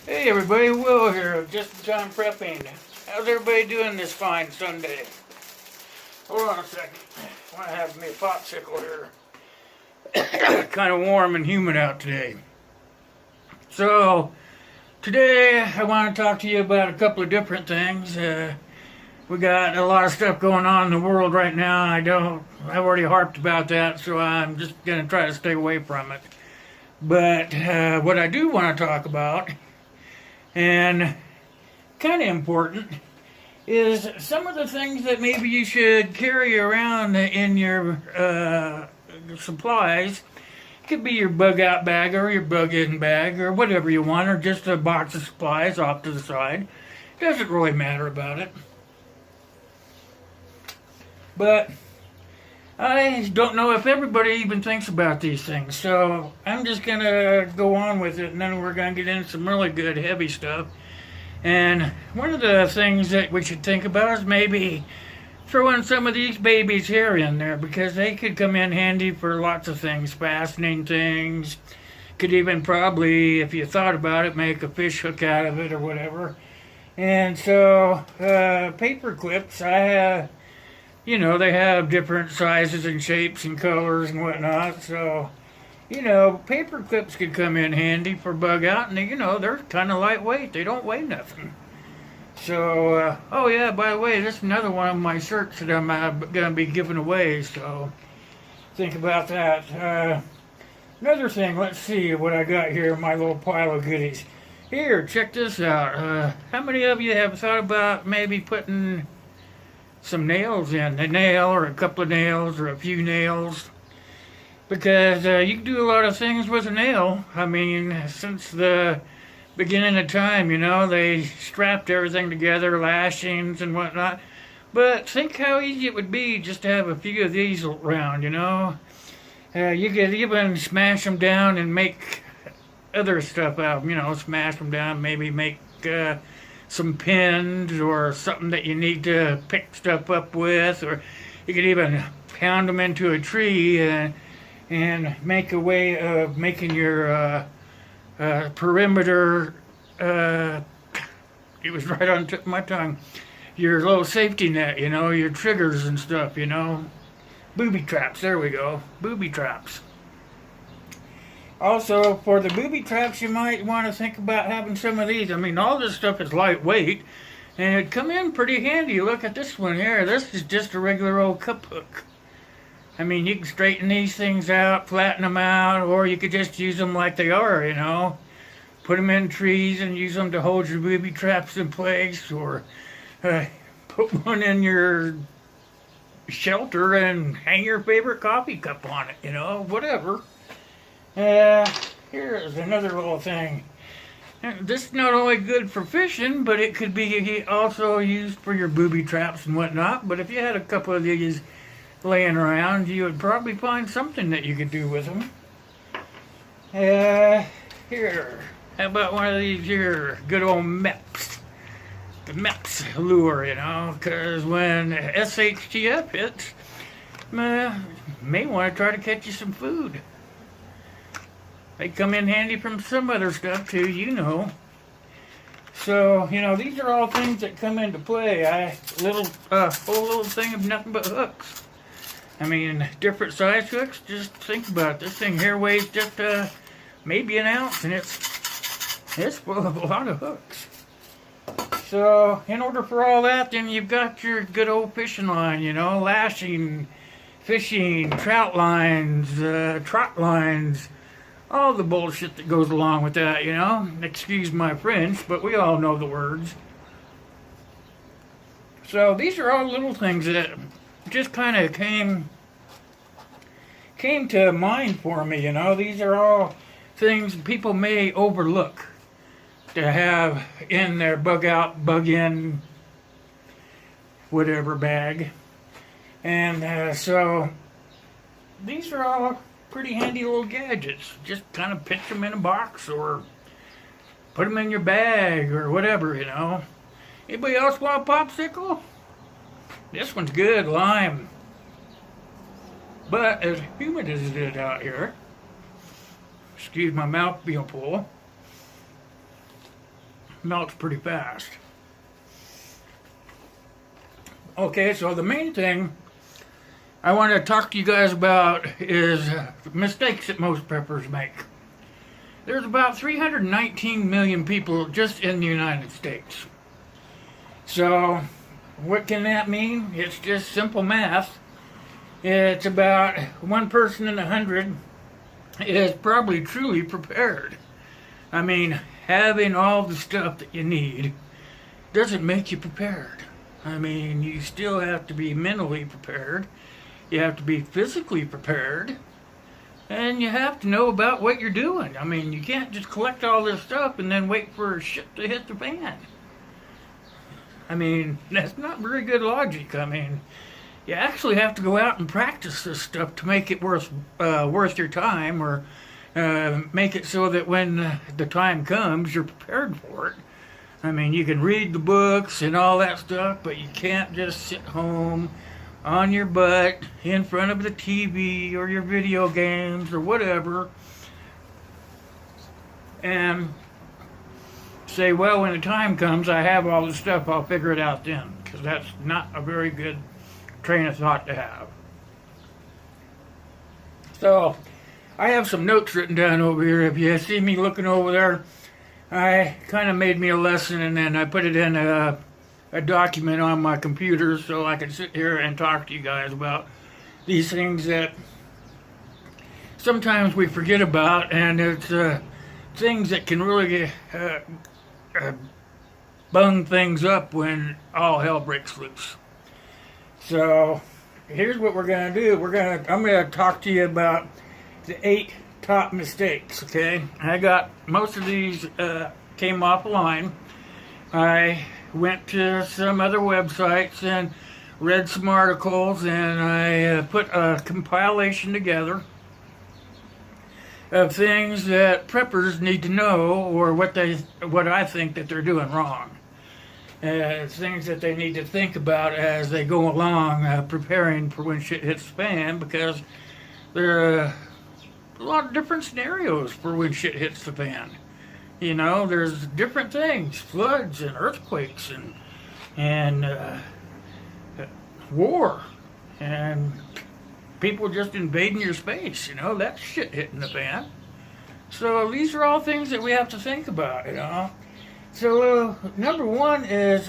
Hey everybody, Will here, just in time prepping. How's everybody doing this fine Sunday? Hold on a second. I want to have me a popsicle here. Kind of warm and humid out today. So, today I want to talk to you about a couple of different things. We got a lot of stuff going on in the world right now. I've already harped about that, so I'm just going to try to stay away from it. But what I do want to talk about, and kind of important, is some of the things that maybe you should carry around in your supplies. It could be your bug out bag or your bug in bag or whatever you want, or just a box of supplies off to the side. Doesn't really matter about it. But I don't know if everybody even thinks about these things, so I'm just going to go on with it, and then we're going to get into some really good heavy stuff. And one of the things that we should think about is maybe throwing some of these babies here in there, because they could come in handy for lots of things, fastening things. Could even probably, if you thought about it, make a fish hook out of it or whatever. And so, paper clips, they have different sizes and shapes and colors and whatnot, so, paper clips could come in handy for bug out, and, they're kind of lightweight. They don't weigh nothing. So, oh yeah, by the way, this is another one of my shirts that I'm going to be giving away, so think about that. Another thing, let's see what I got here in my little pile of goodies. Here, check this out. How many of you have thought about maybe putting some nails in, a nail or a couple of nails or a few nails, because you can do a lot of things with a nail. I mean, since the beginning of time, they strapped everything together, lashings and whatnot. But think how easy it would be just to have a few of these around. You could even smash them down and make other stuff out of them. Smash them down, maybe make some pins or something that you need to pick stuff up with, or you could even pound them into a tree and make a way of making your perimeter, it was right on the tip of my tongue, your little safety net, your triggers and stuff, booby traps, there we go, booby traps. Also, for the booby traps, you might want to think about having some of these. I mean, all this stuff is lightweight, and it'd come in pretty handy. Look at this one here. This is just a regular old cup hook. I mean, you can straighten these things out, flatten them out, or you could just use them like they are, Put them in trees and use them to hold your booby traps in place, or put one in your shelter and hang your favorite coffee cup on it, whatever. Here's another little thing. This is not only good for fishing, but it could be also used for your booby traps and whatnot. But if you had a couple of these laying around, you would probably find something that you could do with them. Here, how about one of these here good old MEPS? The MEPS lure, because when SHTF hits, may want to try to catch you some food. They come in handy from some other stuff too, So, these are all things that come into play. Whole little thing of nothing but hooks. I mean, different size hooks. Just think about it. This thing here weighs just maybe an ounce, and it's full of a lot of hooks. So, in order for all that, then you've got your good old fishing line, lashing, fishing, trout lines, trot lines, all the bullshit that goes along with that, Excuse my French, but we all know the words. So these are all little things that just kind of came to mind for me, These are all things people may overlook to have in their bug out, bug in, whatever bag. And so these are all pretty handy little gadgets. Just kind of pitch them in a box or put them in your bag or whatever, Anybody else want a popsicle? This one's good, lime. But as humid as it is out here, excuse my mouth being full, melts pretty fast. Okay, so the main thing I want to talk to you guys about is mistakes that most preppers make. There's about 319 million people just in the United States. So, what can that mean? It's just simple math. It's about one person in 100 is probably truly prepared. I mean, having all the stuff that you need doesn't make you prepared. I mean, you still have to be mentally prepared. You have to be physically prepared. And you have to know about what you're doing. I mean, you can't just collect all this stuff and then wait for shit to hit the fan. I mean, that's not very good logic. I mean, you actually have to go out and practice this stuff to make it worth your time, or make it so that when the time comes, you're prepared for it. I mean, you can read the books and all that stuff, but you can't just sit home on your butt in front of the TV or your video games or whatever and say, well, when the time comes, I have all the stuff, I'll figure it out then. Because that's not a very good train of thought to have. So, I have some notes written down over here. If you see me looking over there, I kind of made me a lesson and then I put it in a document on my computer so I can sit here and talk to you guys about these things that sometimes we forget about, and it's things that can really bung things up when all hell breaks loose. So here's what we're gonna do. I'm gonna talk to you about the 8 top mistakes. Okay, I got most of these came offline. I went to some other websites and read some articles, and I put a compilation together of things that preppers need to know, or what I think that they're doing wrong. Things that they need to think about as they go along preparing for when shit hits the fan, because there are a lot of different scenarios for when shit hits the fan. You know, there's different things, floods and earthquakes and war and people just invading your space. You know, that's shit hitting the fan. So these are all things that we have to think about, you know. So number one is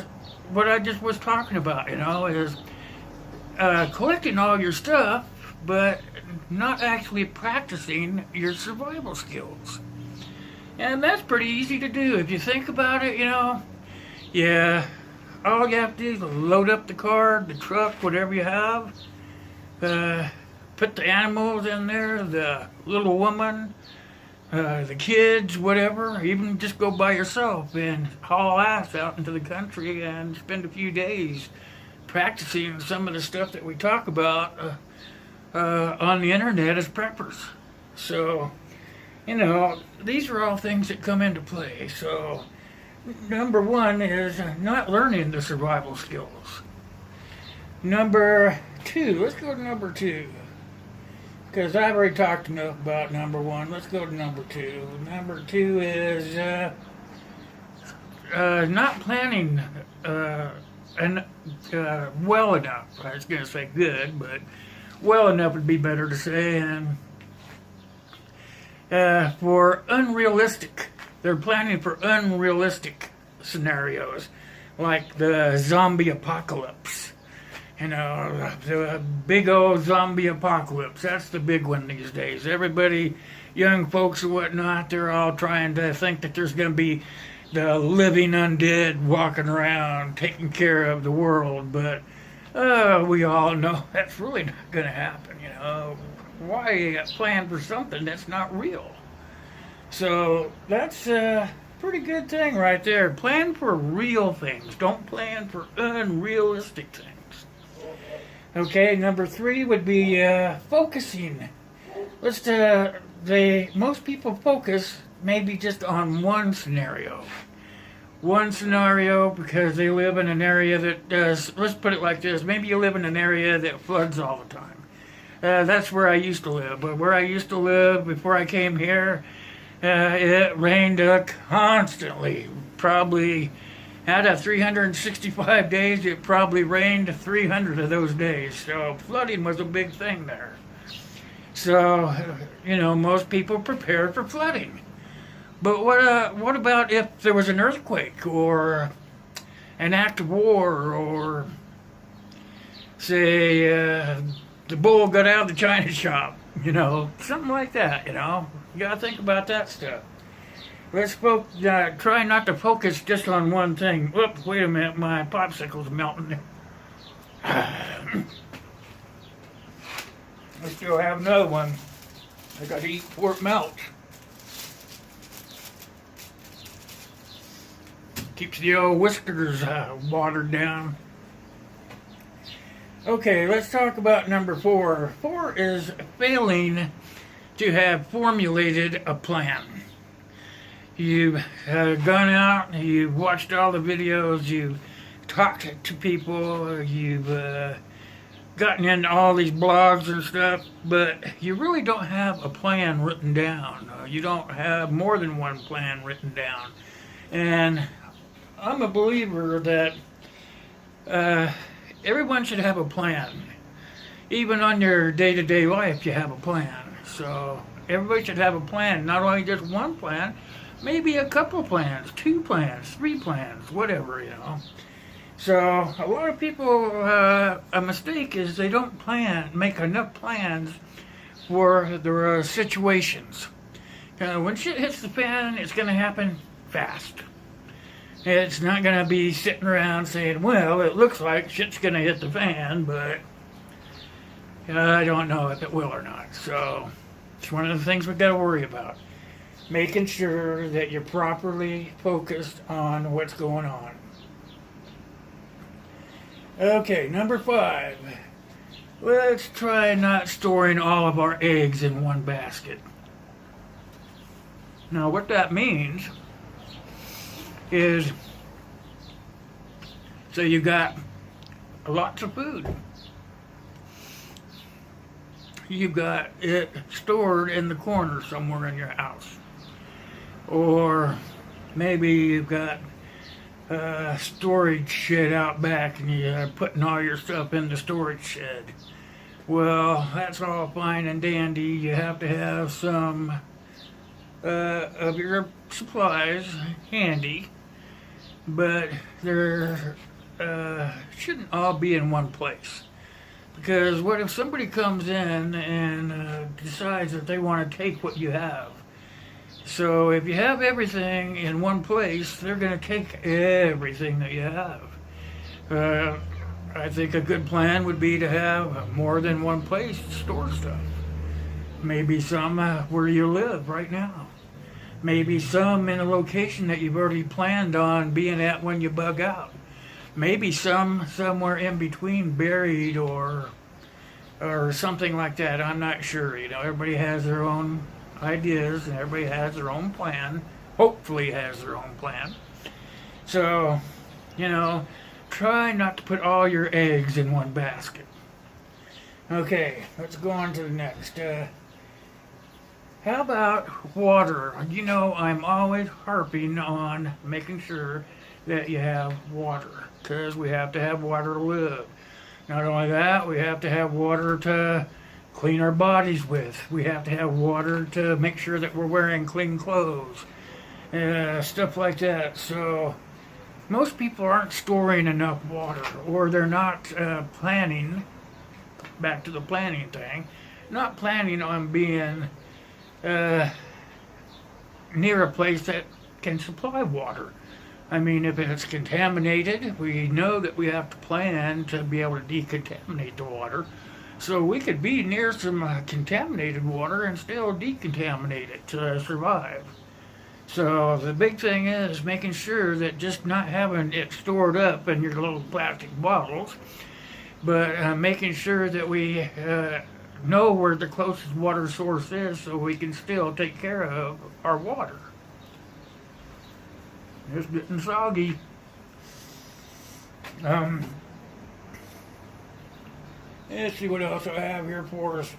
what I just was talking about, you know, is collecting all your stuff, but not actually practicing your survival skills. And that's pretty easy to do if you think about it, you know. Yeah, all you have to do is load up the car, the truck, whatever you have. Put the animals in there, the little woman, the kids, whatever. Even just go by yourself and haul ass out into the country and spend a few days practicing some of the stuff that we talk about on the internet as preppers. So, you know, these are all things that come into play. So, number one is not learning the survival skills. Number two, let's go to number two. Because I've already talked enough about number one. Let's go to number two. Number two is not planning well enough. I was going to say good, but well enough would be better to say. And for unrealistic, they're planning for unrealistic scenarios, like the zombie apocalypse. You know, the big old zombie apocalypse. That's the big one these days. Everybody, young folks and whatnot, they're all trying to think that there's going to be the living undead walking around taking care of the world. But we all know that's really not going to happen, you know. Why plan for something that's not real? So that's a pretty good thing right there. Plan for real things. Don't plan for unrealistic things. Okay, number three would be focusing. Most people focus maybe just on one scenario. One scenario because they live in an area that does, let's put it like this, maybe you live in an area that floods all the time. That's where I used to live. But where I used to live before I came here, it rained constantly, probably out of 365 days, it probably rained 300 of those days. So flooding was a big thing there. So, most people prepared for flooding. But what about if there was an earthquake or an act of war, or say the bull got out of the china shop, something like that, You gotta think about that stuff. Let's try not to focus just on one thing. Whoops, wait a minute, my popsicle's melting. I still have another one. I gotta eat before it melts. Keeps the old whiskers watered down. Okay, let's talk about number 4. 4 is failing to have formulated a plan. You've gone out, you've watched all the videos, you've talked to people, you've gotten into all these blogs and stuff, but you really don't have a plan written down. You don't have more than one plan written down. And I'm a believer that everyone should have a plan. Even on your day-to-day life, you have a plan. So everybody should have a plan, not only just one plan, maybe a couple plans, 2 plans, 3 plans, whatever, So a lot of people, a mistake is they don't make enough plans for their situations. When shit hits the fan, it's going to happen fast. It's not going to be sitting around saying, well, it looks like shit's going to hit the fan, but I don't know if it will or not. So it's one of the things we've got to worry about. Making sure that you're properly focused on what's going on. Okay, number 5. Let's try not storing all of our eggs in one basket. Now, what that means is, so you got lots of food. You've got it stored in the corner somewhere in your house. Or maybe you've got a storage shed out back and you're putting all your stuff in the storage shed. Well, that's all fine and dandy. You have to have some of your supplies handy, but they're shouldn't all be in one place. Because what if somebody comes in and decides that they want to take what you have? So if you have everything in one place, they're going to take everything that you have. I think a good plan would be to have more than one place to store stuff. Maybe some where you live right now. Maybe some in a location that you've already planned on being at when you bug out. Maybe some somewhere in between, buried or something like that. I'm not sure. Everybody has their own ideas and everybody has their own plan. Hopefully has their own plan. So, try not to put all your eggs in one basket. Okay, let's go on to the next. How about water? I'm always harping on making sure that you have water, because we have to have water to live. Not only that, we have to have water to clean our bodies with. We have to have water to make sure that we're wearing clean clothes, stuff like that. So most people aren't storing enough water, or they're not planning, back to the planning thing, not planning on being near a place that can supply water. I mean, if it's contaminated, we know that we have to plan to be able to decontaminate the water. So we could be near some contaminated water and still decontaminate it to survive. So the big thing is making sure that just not having it stored up in your little plastic bottles, but making sure that we know where the closest water source is so we can still take care of our water. It's getting soggy. Let's see what else I have here for us.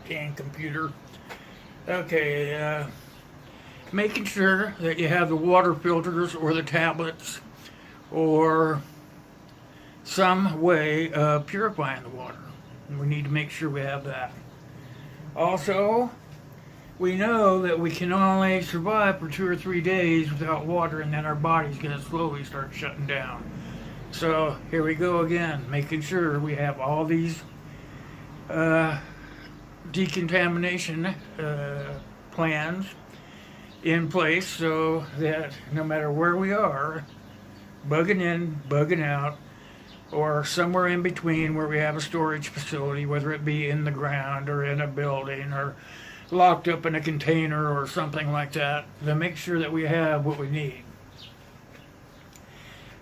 Dang computer. Okay, making sure that you have the water filters or the tablets or some way of purifying the water. And we need to make sure we have that. Also, we know that we can only survive for 2 or 3 days without water, and then our body's going to slowly start shutting down. So here we go again, making sure we have all these decontamination plans in place so that no matter where we are, bugging in, bugging out, or somewhere in between where we have a storage facility, whether it be in the ground or in a building or locked up in a container or something like that, to make sure that we have what we need.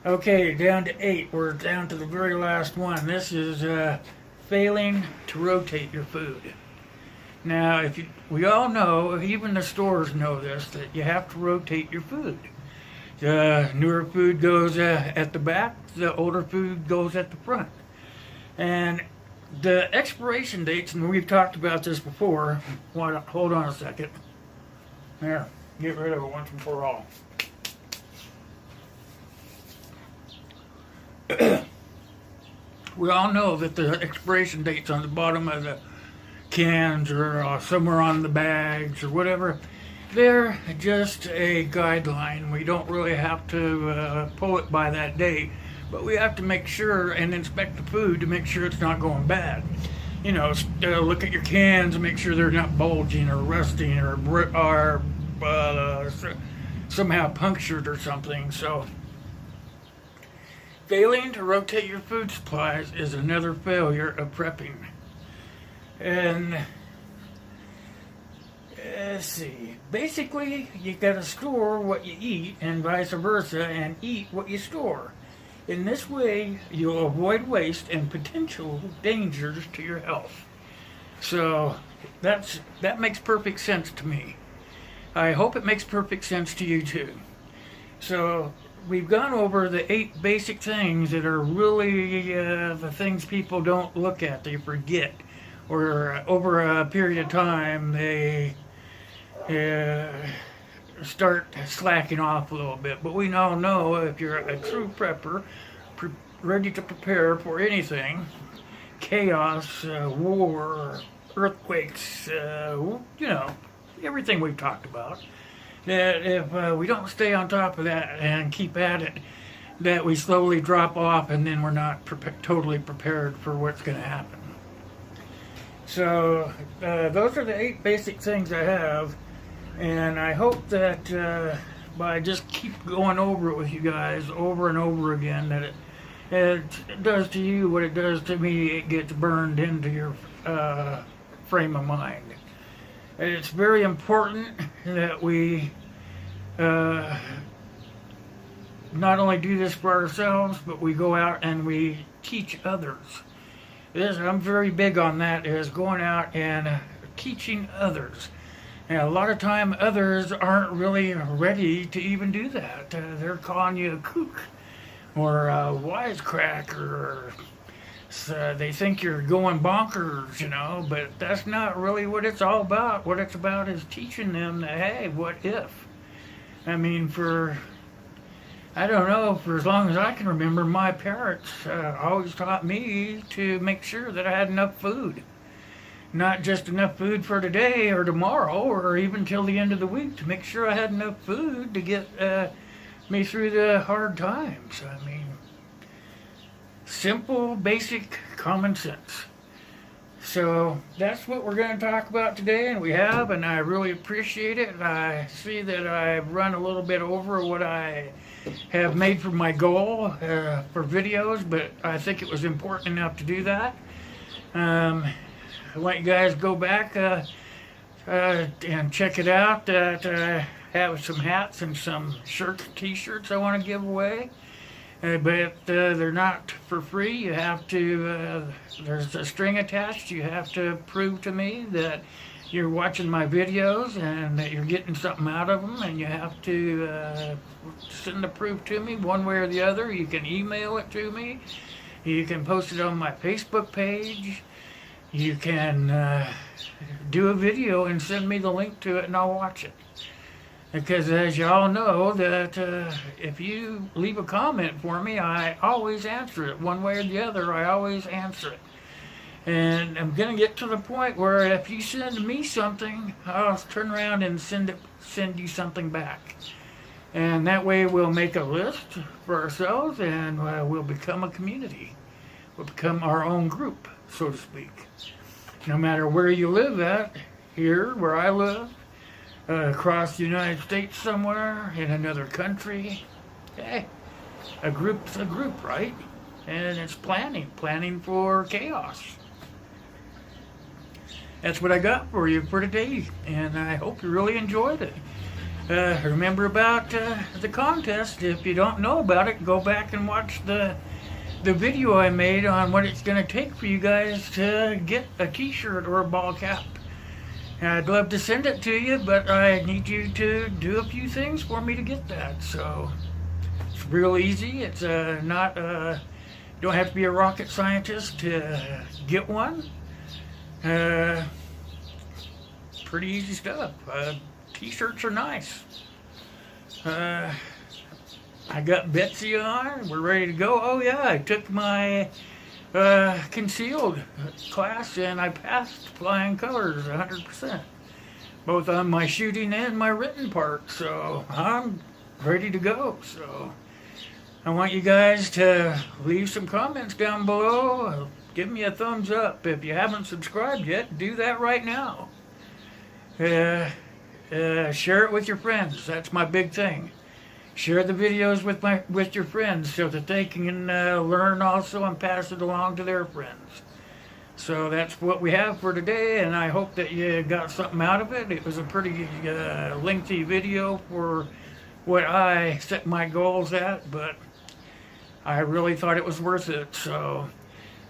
Okay, down to 8. We're down to the very last one. This is failing to rotate your food. Now, we all know, even the stores know this, that you have to rotate your food. The newer food goes at the back, the older food goes at the front. And the expiration dates, and we've talked about this before. Hold on a second. There, get rid of it once and for all. We all know that the expiration dates on the bottom of the cans or somewhere on the bags or whatever, they're just a guideline. We don't really have to pull it by that date, but we have to make sure and inspect the food to make sure it's not going bad. You know, look at your cans and make sure they're not bulging or rusting or somehow punctured or something. So failing to rotate your food supplies is another failure of prepping. And let's see, basically you gotta store what you eat and vice versa, and eat what you store. In this way you'll avoid waste and potential dangers to your health. So that makes perfect sense to me. I hope it makes perfect sense to you too. So we've gone over the 8 basic things that are really the things people don't look at, they forget, or over a period of time they start slacking off a little bit. But we all know if you're a true prepper, ready to prepare for anything, chaos, war, earthquakes, you know, everything we've talked about, that if we don't stay on top of that and keep at it, that we slowly drop off and then we're not totally prepared for what's going to happen. So those are the 8 basic things I have, and I hope that by just keep going over it with you guys over and over again, that it does to you what it does to me. It gets burned into your frame of mind. It's very important that we not only do this for ourselves, but we go out and we teach others. I'm very big on that, is going out and teaching others. And a lot of time others aren't really ready to even do that. They're calling you a kook or a wisecracker, or they think you're going bonkers, you know, but that's not really what it's all about. What it's about is teaching them that, hey, what if? I mean, I don't know, for as long as I can remember, my parents always taught me to make sure that I had enough food. Not just enough food for today or tomorrow or even till the end of the week, to make sure I had enough food to get me through the hard times. I mean, simple, basic, common sense. So that's what we're going to talk about today, and we have, and I really appreciate it. I see that I've run a little bit over what I have made for my goal for videos, but I think it was important enough to do that. I want you guys to go back and check it out. I have some hats and some shirts, t-shirts I want to give away. But they're not for free. You have to, there's a string attached. You have to prove to me that you're watching my videos and that you're getting something out of them, and you have to send the proof to me one way or the other. You can email it to me. You can post it on my Facebook page. You can do a video and send me the link to it, and I'll watch it. Because as y'all know, that if you leave a comment for me, I always answer it. One way or the other, I always answer it. And I'm going to get to the point where if you send me something, I'll turn around and send you something back. And that way we'll make a list for ourselves, and we'll become a community. We'll become our own group, so to speak. No matter where you live at, here, where I live, across the United States somewhere, in another country, hey, a group's a group, right? And it's planning for chaos. That's what I got for you for today, and I hope you really enjoyed it. Remember about the contest. If you don't know about it, go back and watch the video I made on what it's going to take for you guys to get a t-shirt or a ball cap. I'd love to send it to you, but I need you to do a few things for me to get that. So it's real easy. It's not don't have to be a rocket scientist to get one. Pretty easy stuff. T-shirts are nice. I got Betsy on. We're ready to go. Oh yeah, I took my concealed class and I passed flying colors 100%. Both on my shooting and my written part. So I'm ready to go. So I want you guys to leave some comments down below. Give me a thumbs up. If you haven't subscribed yet, do that right now. Share it with your friends. That's my big thing. Share the videos with your friends so that they can learn also and pass it along to their friends. So that's what we have for today, and I hope that you got something out of it. It was a pretty lengthy video for what I set my goals at, but I really thought it was worth it. So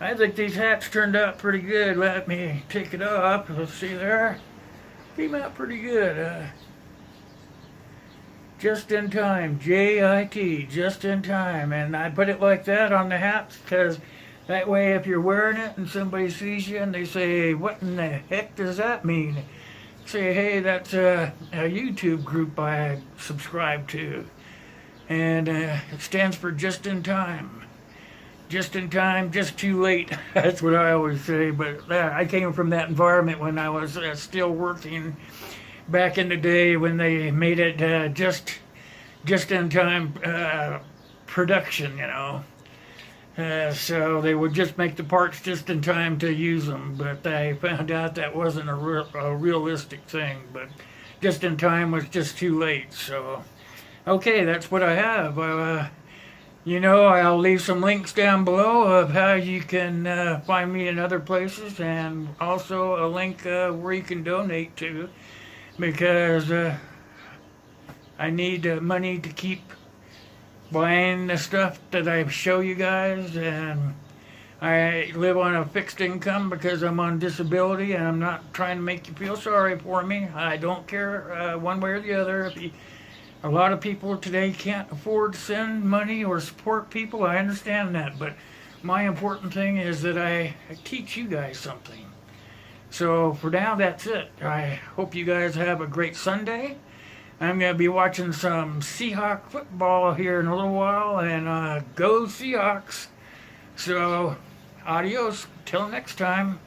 I think these hats turned out pretty good. Let me take it up. Let's see there. Came out pretty good. Just in time, JIT, just in time. And I put it like that on the hats because that way if you're wearing it and somebody sees you and they say, what in the heck does that mean? Say, hey, that's a YouTube group I subscribe to. And it stands for just in time. Just in time, just too late. That's what I always say. But I came from that environment when I was still working back in the day when they made it just in time production, you know. So they would just make the parts just in time to use them. But I found out that wasn't a realistic thing. But just in time was just too late. So, okay, that's what I have. You know, I'll leave some links down below of how you can find me in other places, and also a link where you can donate to, because I need money to keep buying the stuff that I show you guys, and I live on a fixed income because I'm on disability, and I'm not trying to make you feel sorry for me. I don't care one way or the other. A lot of people today can't afford to send money or support people. I understand that, but my important thing is that I teach you guys something. So for now, that's it. I hope you guys have a great Sunday. I'm going to be watching some Seahawk football here in a little while, and go Seahawks. So adios, till next time.